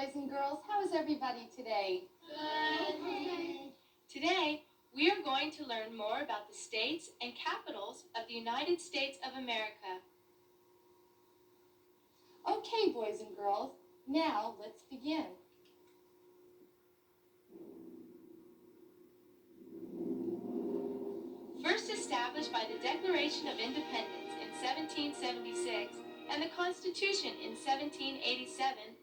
boys and girls. How is everybody today? Good. Today, we are going to learn more about the states and capitals of the United States of America. Okay, boys and girls, now let's begin. First established by the Declaration of Independence in 1776 and the Constitution in 1787,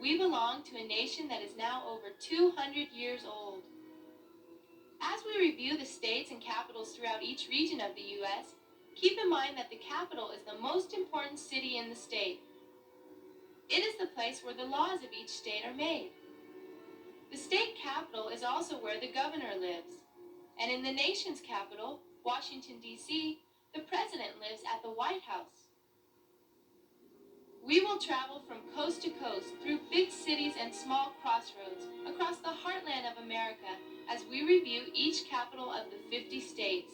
we belong to a nation that is now over 200 years old. As we review the states and capitals throughout each region of the U.S., keep in mind that the capital is the most important city in the state. It is the place where the laws of each state are made. The state capital is also where the governor lives. And in the nation's capital, Washington, D.C., the president lives at the White House. We will travel from coast to coast through big cities and small crossroads across the heartland of America as we review each capital of the 50 states.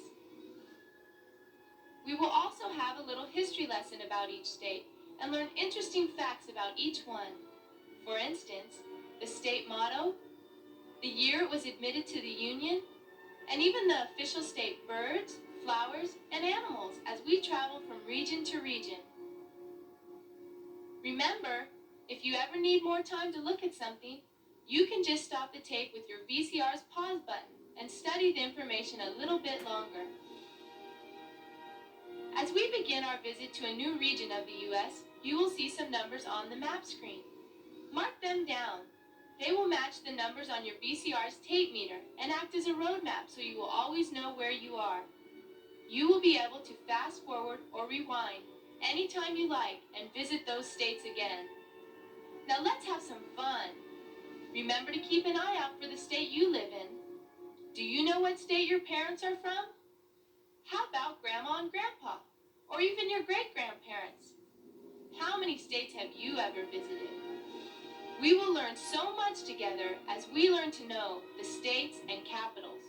We will also have a little history lesson about each state and learn interesting facts about each one. For instance, the state motto, the year it was admitted to the Union, and even the official state birds, flowers, and animals as we travel from region to region. Remember, if you ever need more time to look at something, you can just stop the tape with your VCR's pause button and study the information a little bit longer. As we begin our visit to a new region of the U.S., you will see some numbers on the map screen. Mark them down. They will match the numbers on your VCR's tape meter and act as a road map so you will always know where you are. You will be able to fast forward or rewind anytime you like and visit those states again. Now let's have some fun. Remember to keep an eye out for the state you live in. Do you know what state your parents are from? How about Grandma and Grandpa? Or even your great-grandparents? How many states have you ever visited? We will learn so much together as we learn to know the states and capitals.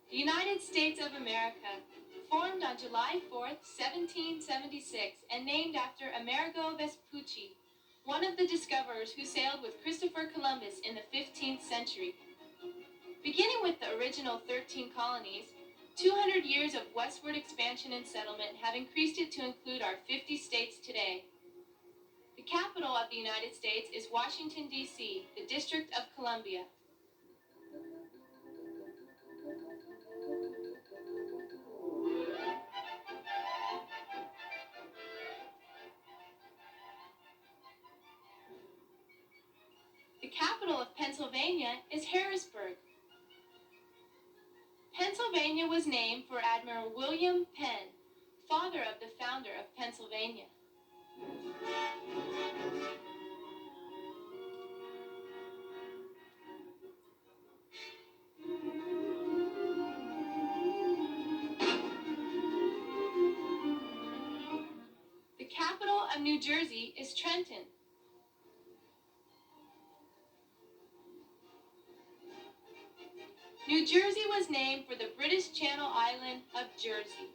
The United States of America, formed on July 4th, 1776, and named after Amerigo Vespucci, one of the discoverers who sailed with Christopher Columbus in the 15th century. Beginning with the original 13 colonies, 200 years of westward expansion and settlement have increased it to include our 50 states today. The capital of the United States is Washington, D.C., the District of Columbia. The capital of Pennsylvania is Harrisburg. Pennsylvania was named for Admiral William Penn, father of the founder of Pennsylvania. The capital of New Jersey is Trenton. New Jersey was named for the British Channel island of Jersey.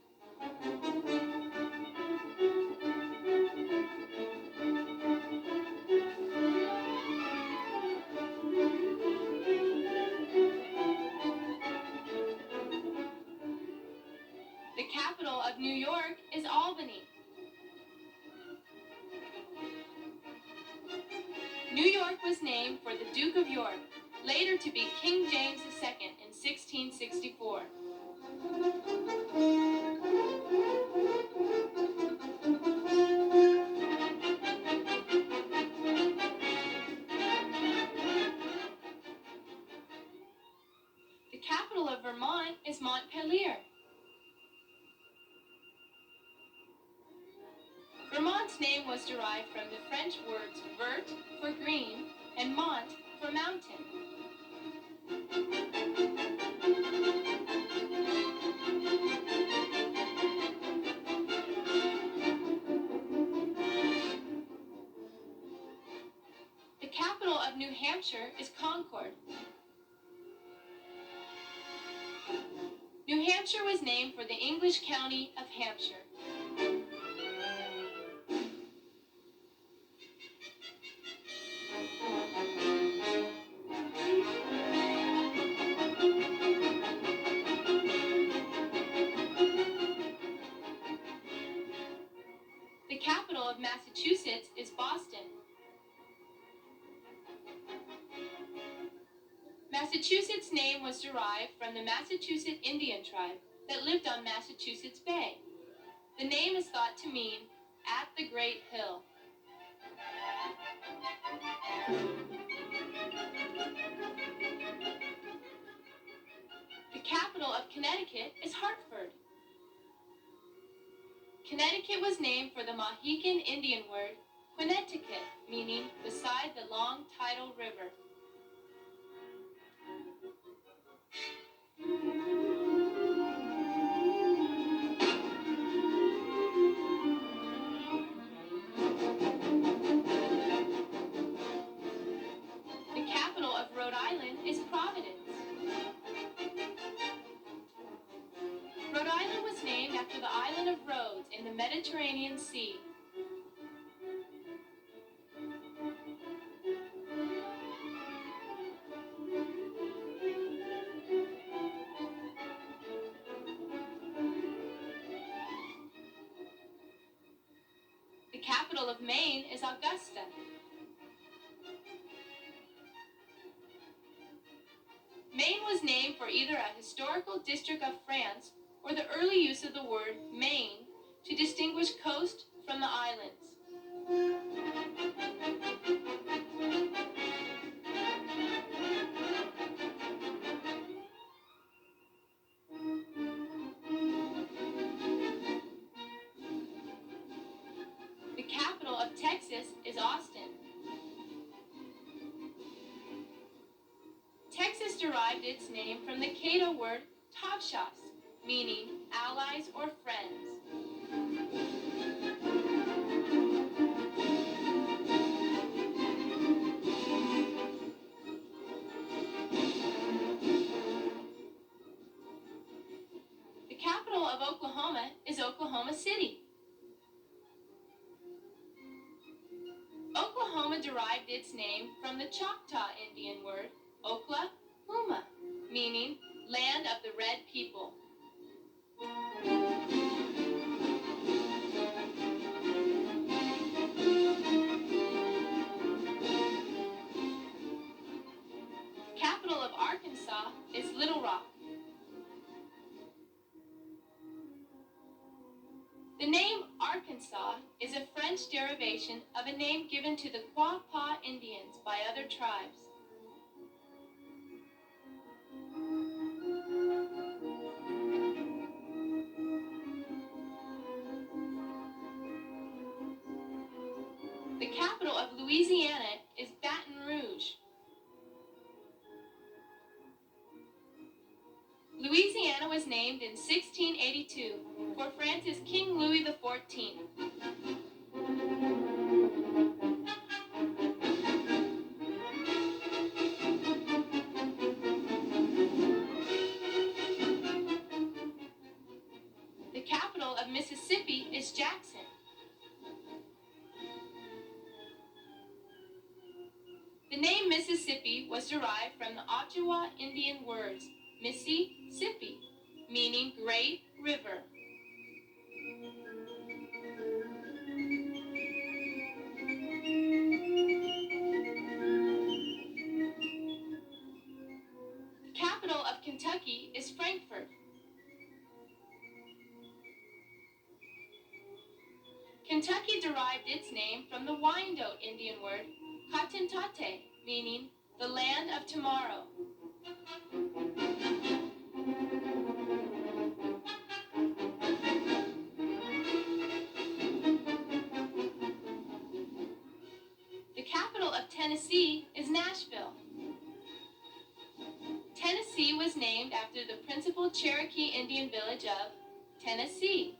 The capital of New York is Albany. New York was named for the Duke of York, later to be King James II in 1664. is Montpelier. Vermont's name was derived from the French words vert for green and mont for mountain. The capital of New Hampshire is Concord. New Hampshire was named for the English county of Hampshire. The capital of Massachusetts is Boston. Massachusetts' name was derived from the Massachusetts Indian tribe that lived on Massachusetts Bay. The name is thought to mean at the Great Hill. The capital of Connecticut is Hartford. Connecticut was named for the Mohican Indian word Quineticut, meaning beside the long tidal river. The capital of Rhode Island is Providence. Rhode Island was named after the island of Rhodes in the Mediterranean Sea. The capital of Maine is Augusta. Maine was named for either a historical district of France or the early use of the word Maine to distinguish coast from the islands. The capital of Texas is Austin. Texas derived its name from the Caddo word Tavshas, meaning allies or friends. The capital of Oklahoma is Oklahoma City. Oklahoma derived its name from the Choctaw Indian word Oklahoma, meaning land of the red people. Capital of Arkansas is Little Rock. The name Arkansas is a French derivation of a name given to the Quapaw Indians by other tribes. The capital of Louisiana is Baton Rouge. Louisiana was named in 1682 for France's King Louis XIV. The capital of Mississippi is Jackson. The name Mississippi was derived from the Ottawa Indian words Mississippi, meaning Great River. The capital of Kentucky is Frankfort. Kentucky derived its name from the Wyandotte Indian word Katentate, meaning the land of tomorrow. Tennessee is Nashville. Tennessee was named after the principal Cherokee Indian village of Tennessee.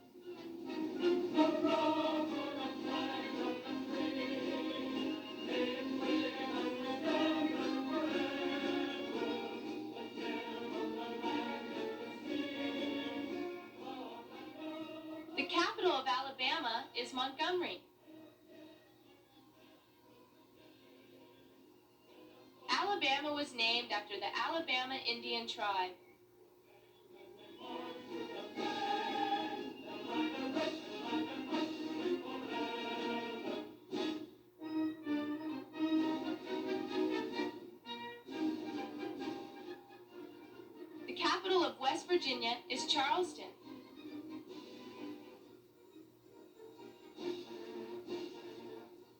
The capital of Alabama is Montgomery. Alabama was named after the Alabama Indian tribe. The capital of West Virginia is Charleston.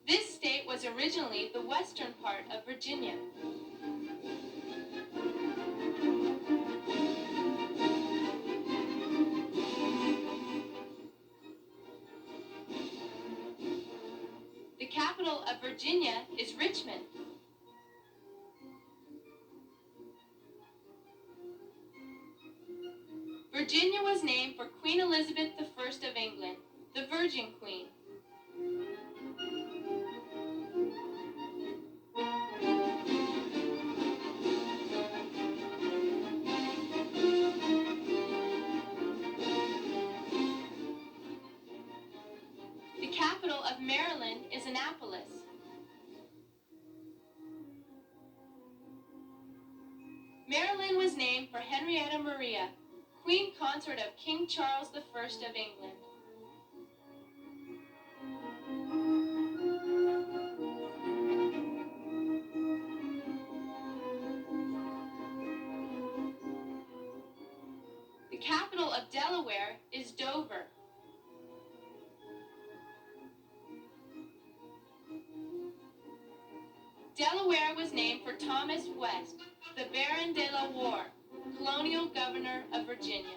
This state was originally the western part of Virginia. The capital of Virginia is Richmond. Virginia was named for Queen Elizabeth I of England, the Virgin Queen. The capital of Maryland is Annapolis. Maryland was named for Henrietta Maria, Queen Consort of King Charles I of England. The capital of Delaware is Dover. Delaware was named for Thomas West, the Baron de la Warr, colonial governor of Virginia.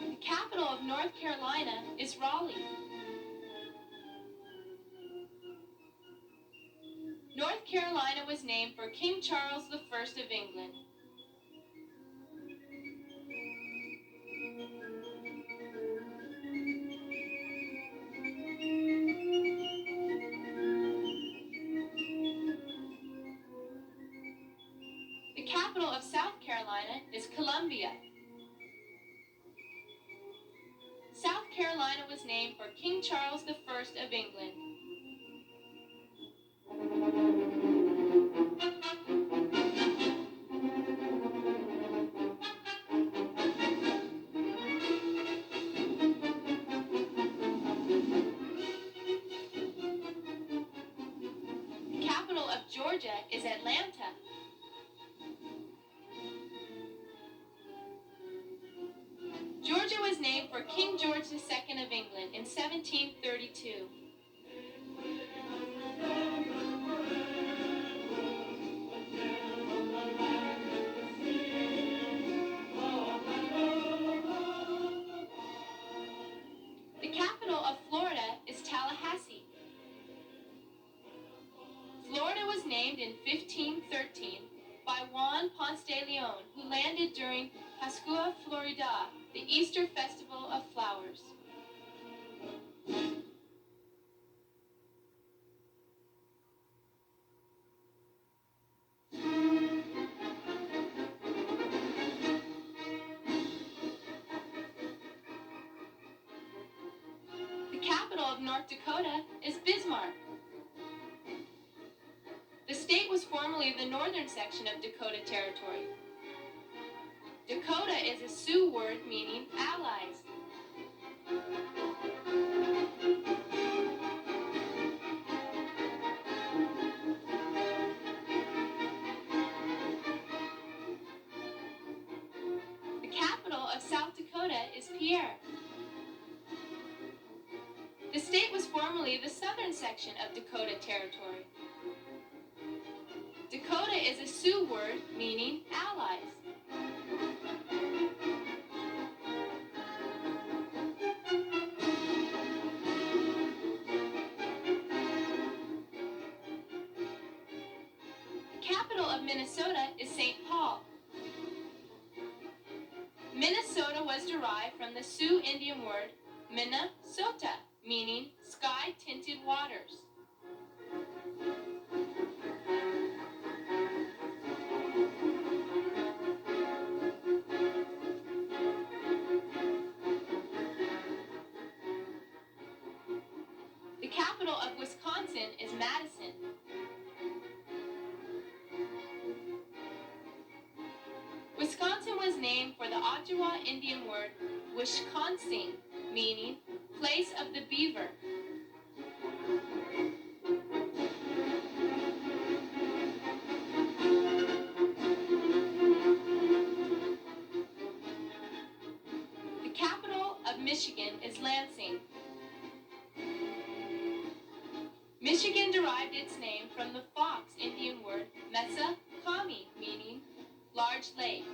The capital of North Carolina is Raleigh. North Carolina was named for King Charles I of England. The capital of South Carolina is Columbia. South Carolina was named for King Charles I of England. The capital of Georgia is Atlanta. Georgia was named for King George II of England in 1732. The capital of Florida is Tallahassee. Florida was named in 1513 by Juan Ponce de Leon, who landed during Pascua Florida, the Easter festival of flowers. The capital of North Dakota is Bismarck. The state was formerly the northern section of Dakota Territory. Dakota is a Sioux word meaning allies. The capital of South Dakota is Pierre. The state was formerly the southern section of Dakota Territory. Dakota is a Sioux word meaning allies. Minnesota is St. Paul. Minnesota was derived from the Sioux Indian word Minnesota, meaning sky-tinted waters. The capital of Wisconsin is Madison. Wisconsin was named for the Ottawa Indian word Wisconsin, meaning place of the beaver. The capital of Michigan is Lansing. Michigan derived its name from the Fox Indian word Mesa-Kami, meaning large lake.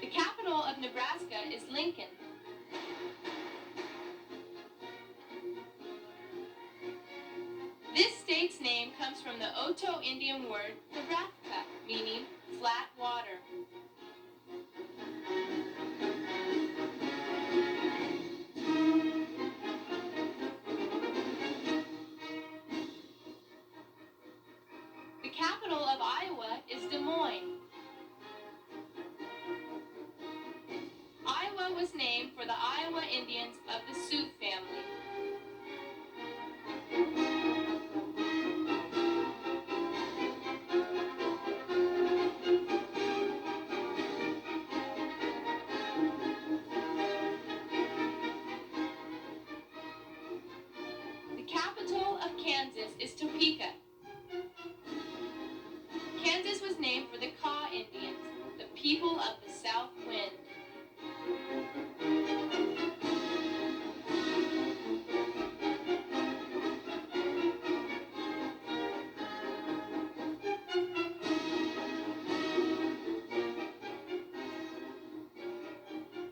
The capital of Nebraska is Lincoln. This state's name comes from the Oto Indian word Nebraska, meaning flat water. The capital of Iowa is Des Moines. Iowa was named for the Iowa Indians of the Sioux family. The capital of Kansas is Topeka. Kansas was named for the Kaw Indians, the people of the South Wind.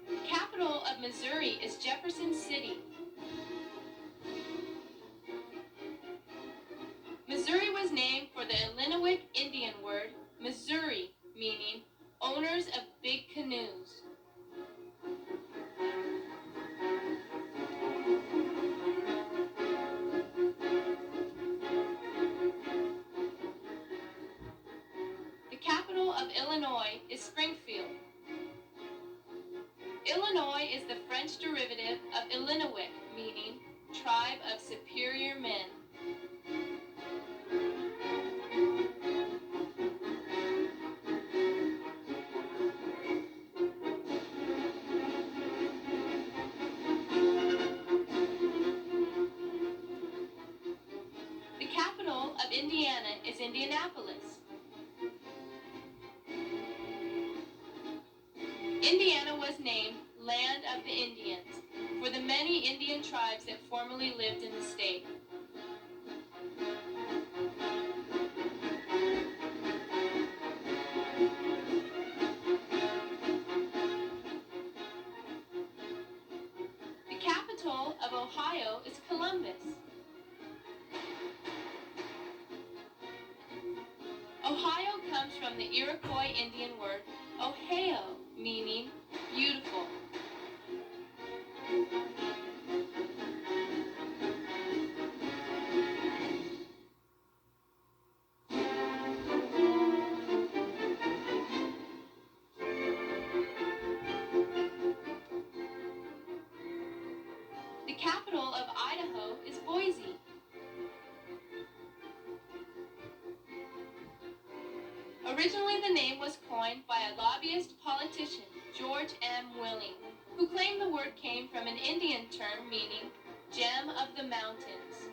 The capital of Missouri is Jefferson City. Missouri was named for the Illinois Indian word Missouri, meaning owners of big canoes. The capital of Illinois is Springfield. Illinois is the French derivative of Illinois, meaning tribe of superior men. The capital of Indiana is Indianapolis. Indiana was named Land of the Indians for the many Indian tribes that formerly lived in the state. The capital of Ohio is Columbus. Ohio comes from the Iroquois Indian word Ohio, meaning beautiful. The capital of Idaho is Boise. Originally, the name was coined by a lobbyist politician, George M. Willing, who claimed the word came from an Indian term meaning gem of the mountains.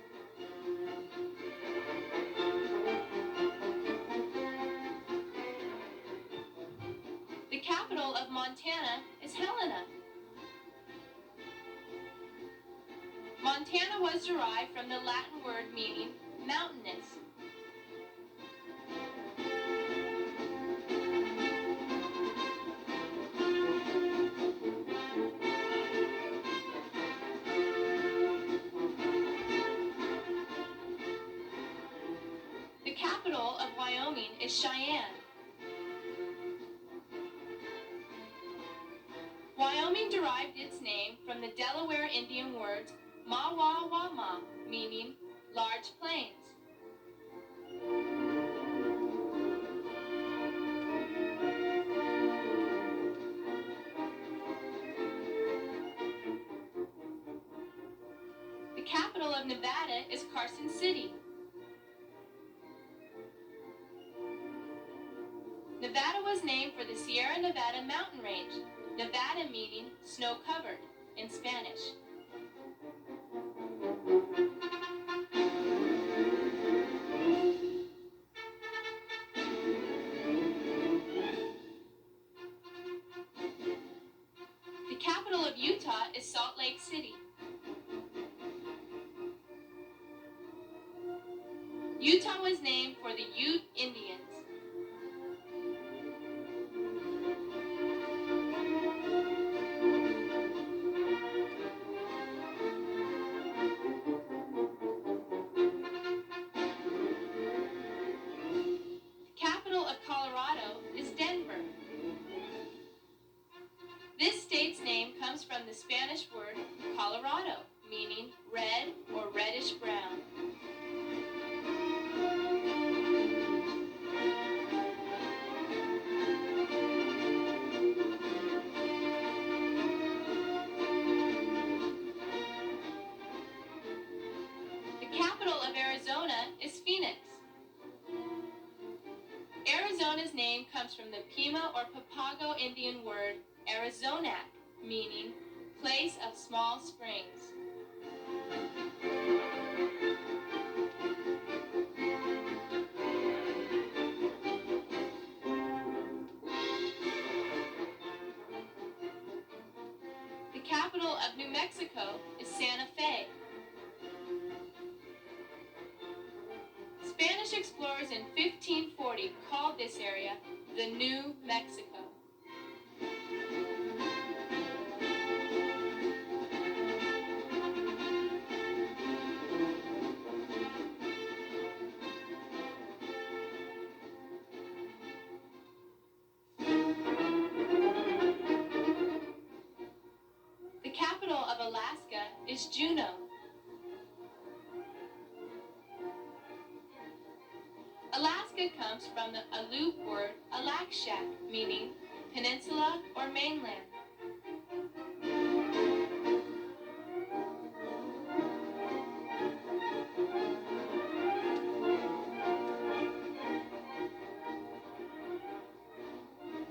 The capital of Montana is Helena. Montana was derived from the Latin word meaning mountainous. Wyoming is Cheyenne. Wyoming derived its name from the Delaware Indian words ma-wa-wa-ma, meaning large plains. The capital of Nevada is Carson City. Nevada was named for the Sierra Nevada mountain range, Nevada meaning snow-covered in Spanish. The capital of Utah is Salt Lake City. Utah was named for the Ute Indians. The capital of Colorado is Denver. This state's name comes from the Spanish word Colorado, meaning red or reddish brown. The capital of Arizona is Phoenix. Arizona's name comes from the Pima or Papago Indian word Arizonac, meaning place of small springs. The capital of New Mexico is Santa Fe. Spanish explorers in 1540 called this area the New Mexico. The capital of Alaska is Juneau. Alaska comes from the Aleut word Alakshak, meaning peninsula or mainland.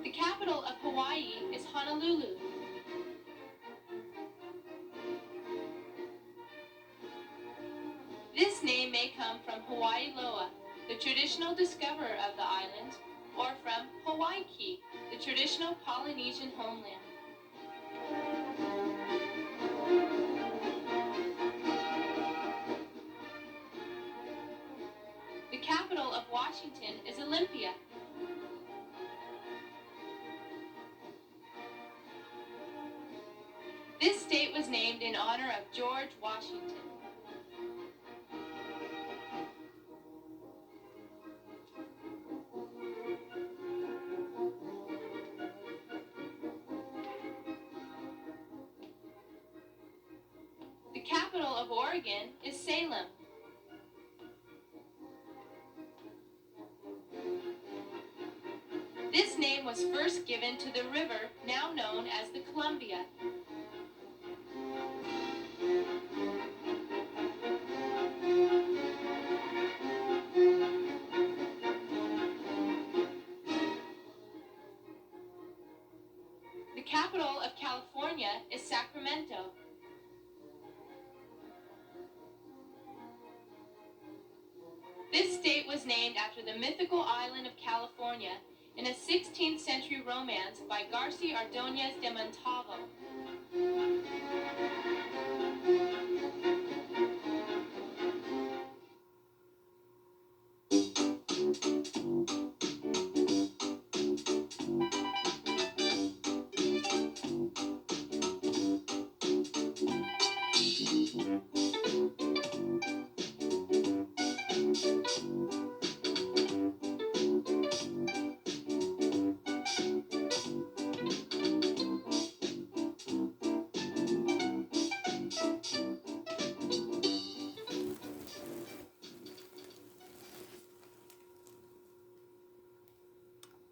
The capital of Hawaii is Honolulu. This name may come from Hawaii Loa, the traditional discoverer of the island, or from Hawaii, the traditional Polynesian homeland. The capital of Washington is Olympia. This state was named in honor of George Washington. The capital of Oregon is Salem. This name was first given to the river now known as the Columbia. The capital of California is Sacramento. This state was named after the mythical island of California in a 16th century romance by Garcia Ordóñez de Montalvo.